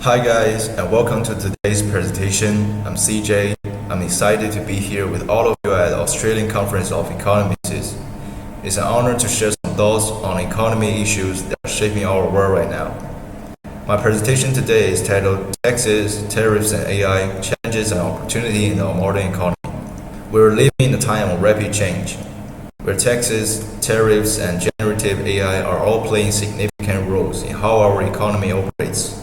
Hi guys, and welcome to today's presentation. I'm CJ. I'm excited to be here with all of you at the Australian Conference of Economists. It's an honor to share some thoughts on economy issues that are shaping our world right now. My presentation today is titled Taxes, Tariffs, and AI, Challenges and Opportunity in the Modern Economy. We're living in a time of rapid change, where taxes, tariffs, and generative AI are all playing significant roles in how our economy operates.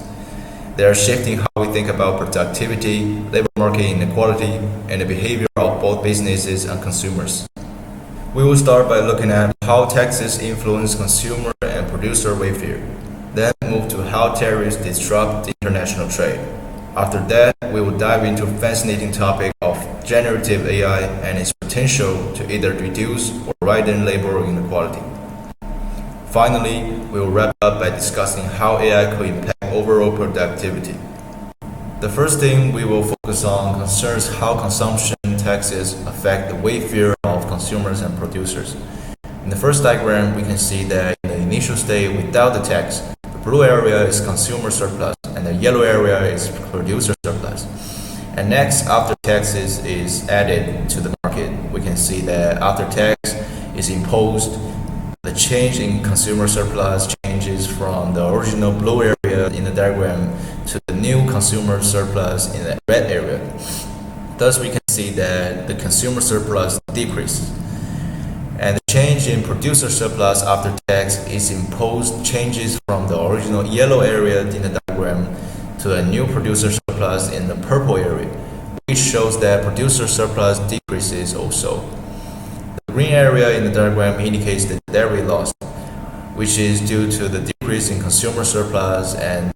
They are shifting how we think about productivity, labor market inequality, and the behavior of both businesses and consumers. We will start by looking at how taxes influence consumer and producer welfare, then move to how tariffs disrupt international trade. After that, we will dive into a fascinating topic of generative AI and its potential to either reduce or widen labor inequality. Finally, we will wrap up by discussing how AI could impact overall productivity. The first thing we will focus on concerns how consumption taxes affect the welfare of consumers and producers. In the first diagram, we can see that in the initial state without the tax, the blue area is consumer surplus and the yellow area is producer surplus. And next, after taxes is added to the market, we can see that after tax is imposed, the change in consumer surplus changes from the original blue area in the diagram to the new consumer surplus in the red area. Thus, we can see that the consumer surplus decreases. And the change in producer surplus after tax is imposed changes from the original yellow area in the diagram to a new producer surplus in the purple area, which shows that producer surplus decreases also. The green area in the diagram indicates the dairy loss, which is due to the decrease in consumer surplus and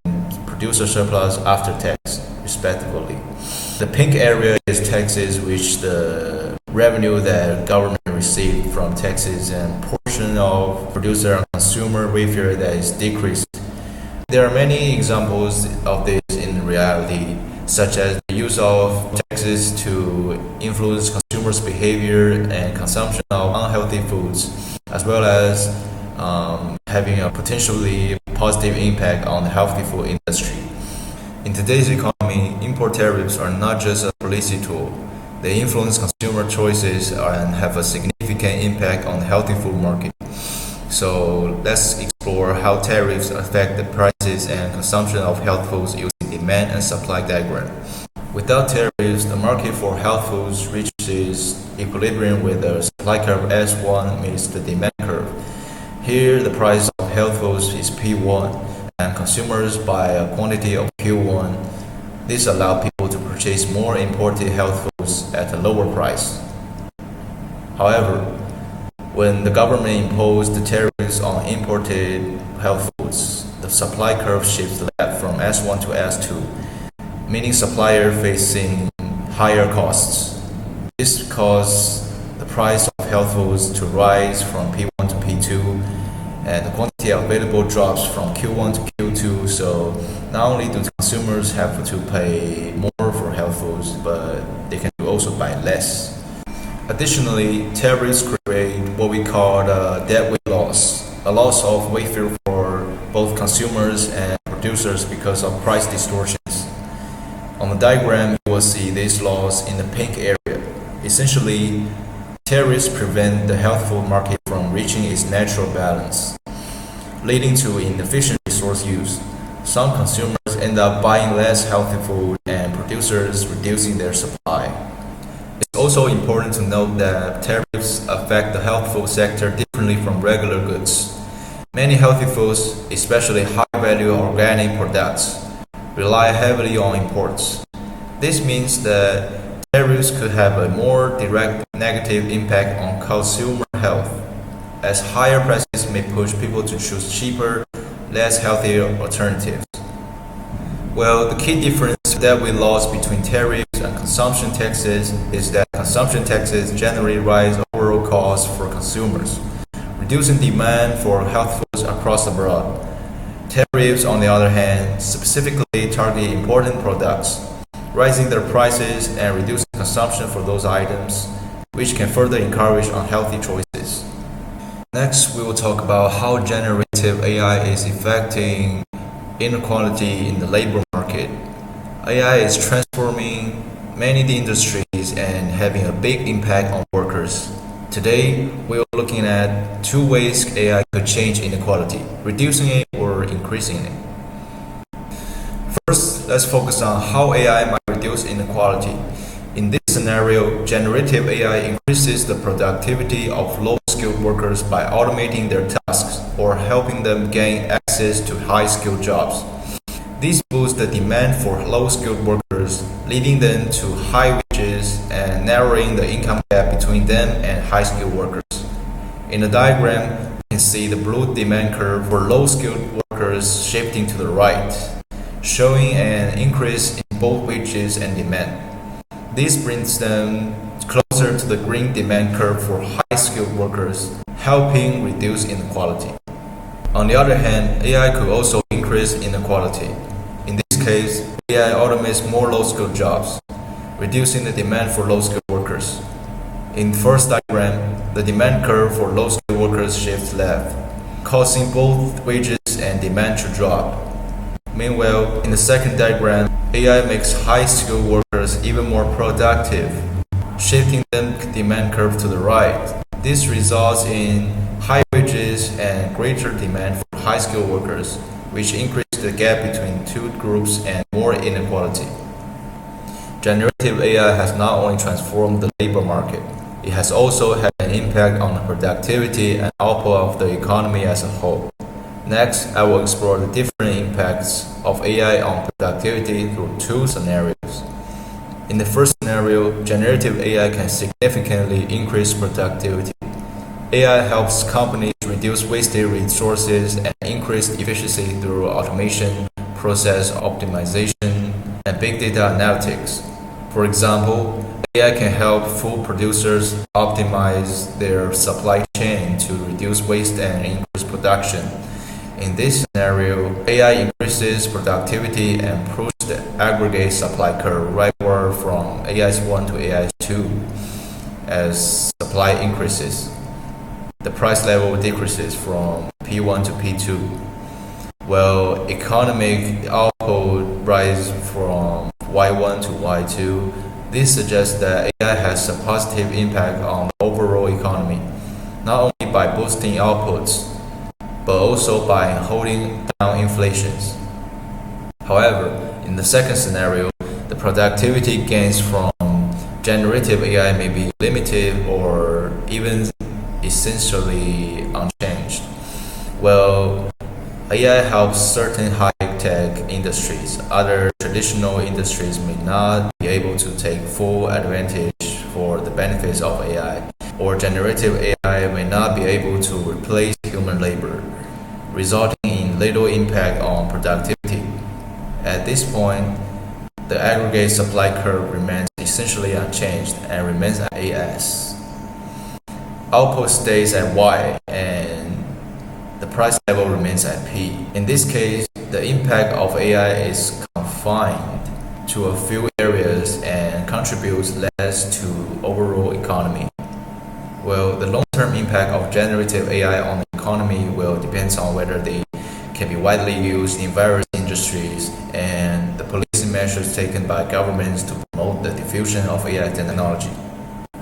producer surplus after tax, respectively. The pink area is taxes, which the revenue that government received from taxes and portion of producer and consumer welfare that is decreased. There are many examples of this in reality, such as the use of taxes to influence consumers' behavior and consumption of unhealthy foods, as well as having a potentially positive impact on the healthy food industry. In today's economy, import tariffs are not just a policy tool. They influence consumer choices and have a significant impact on the healthy food market. So let's explore how tariffs affect the prices and consumption of health foods using demand and supply diagram. Without tariffs, the market for health foods reaches equilibrium with the supply curve S1 meets the demand curve. Here, the price of health foods is P1, and consumers buy a quantity of Q1. This allows people to purchase more imported health foods at a lower price. However, when the government imposed the tariffs on imported health foods, the supply curve shifts left from S1 to S2, meaning suppliers facing higher costs. This caused the price of health foods to rise from P1 to P2, and the quantity available drops from Q1 to Q2. So not only do consumers have to pay more for health foods, but they can also buy less. Additionally, tariffs create what we call the deadweight loss, a loss of welfare for both consumers and producers because of price distortions. On the diagram, you will see this loss in the pink area. Essentially, tariffs prevent the health food market from reaching its natural balance, leading to inefficient resource use. Some consumers end up buying less healthy food and producers reducing their supply. It's also important to note that tariffs affect the health food sector differently from regular goods. Many healthy foods, especially high-value organic products, rely heavily on imports. This means that tariffs could have a more direct negative impact on consumer health, as higher prices may push people to choose cheaper, less healthy alternatives. Well, the key difference that we lost between tariffs and consumption taxes is that consumption taxes generally raise overall costs for consumers, reducing demand for health foods across the board. Tariffs, on the other hand, specifically target important products, raising their prices and reducing consumption for those items, which can further encourage unhealthy choices. Next, we will talk about how generative AI is affecting inequality in the labor market. AI is transforming many industries and having a big impact on workers. Today, we are looking at two ways AI could change inequality, reducing it or increasing it. First, let's focus on how AI might reduce inequality. In this scenario, generative AI increases the productivity of low-skilled workers by automating their tasks or helping them gain access to high-skilled jobs. This boosts the demand for low-skilled workers, leading them to high wages and narrowing the income gap between them and high-skilled workers. In the diagram, you can see the blue demand curve for low-skilled workers shifting to the right, showing an increase in both wages and demand. This brings them closer to the green demand curve for high-skilled workers, helping reduce inequality. On the other hand, AI could also increase inequality. In this case, AI automates more low-skilled jobs, reducing the demand for low-skilled workers. In the first diagram, the demand curve for low-skilled workers shifts left, causing both wages and demand to drop. Meanwhile, in the second diagram, AI makes high-skilled workers even more productive, shifting the demand curve to the right. This results in high wages and greater demand for high-skilled workers, which increase the gap between two groups and more inequality. Generative AI has not only transformed the labor market, it has also had an impact on the productivity and output of the economy as a whole. Next, I will explore the different impacts of AI on productivity through two scenarios. In the first scenario, generative AI can significantly increase productivity. AI helps companies reduce wasted resources and increase efficiency through automation, process optimization, and big data analytics. For example, AI can help food producers optimize their supply chain to reduce waste and increase production. In this scenario, AI increases productivity and pushes the aggregate supply curve rightward from AIS1 to AIS2. As supply increases, the price level decreases from P1 to P2, while economic output rises from Y1 to Y2. This suggests that AI has a positive impact on the overall economy, not only by boosting outputs, but also by holding down inflation. However, in the second scenario, the productivity gains from generative AI may be limited or even essentially unchanged. Well, AI helps certain high-tech industries. Other traditional industries may not be able to take full advantage for the benefits of AI, or generative AI may not be able to replace human labor, resulting in little impact on productivity. At this point, the aggregate supply curve remains essentially unchanged and remains at AS. Output stays at Y and the price level remains at P. In this case, the impact of AI is confined to a few areas and contributes less to overall economy. Well, the long-term impact of generative AI on the economy will depend on whether they can be widely used in various industries and the policy measures taken by governments to promote the diffusion of AI technology.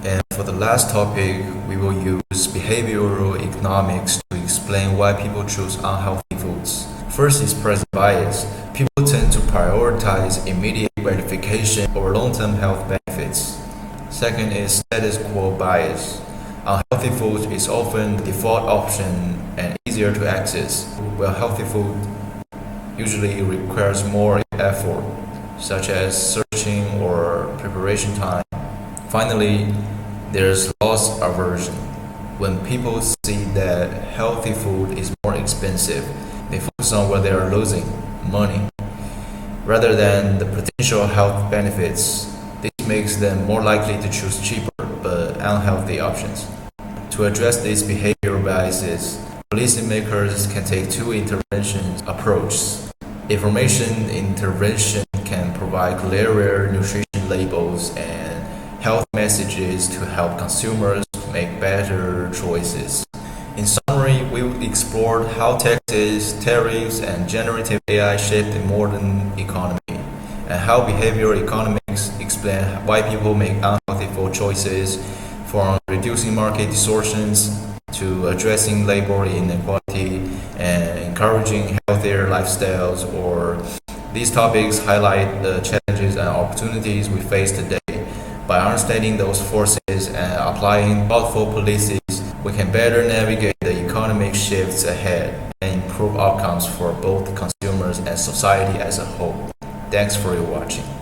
And for the last topic, we will use behavioral economics to explain why people choose unhealthy foods. First is present bias. People tend to prioritize immediate gratification over long-term health benefits. Second is status quo bias. Unhealthy food is often the default option and easier to access, while healthy food usually requires more effort, such as searching or preparation time. Finally, there's loss aversion. When people see that healthy food is more expensive, they focus on where they are losing money rather than the potential health benefits. This makes them more likely to choose cheaper but unhealthy options. To address these behavioral biases, policymakers can take two intervention approaches. Information intervention can provide clearer nutrition labels and health messages to help consumers make better choices. In summary, summary, we explored how taxes, tariffs, and generative AI shape the modern economy, and how behavioral economics explain why people make unhealthy food choices, from reducing market distortions to addressing labor inequality and encouraging healthier lifestyles. Or these topics highlight the challenges and opportunities we face today. By understanding those forces and applying thoughtful policies, we can better navigate the economic shifts ahead and improve outcomes for both consumers and society as a whole. Thanks for your watching.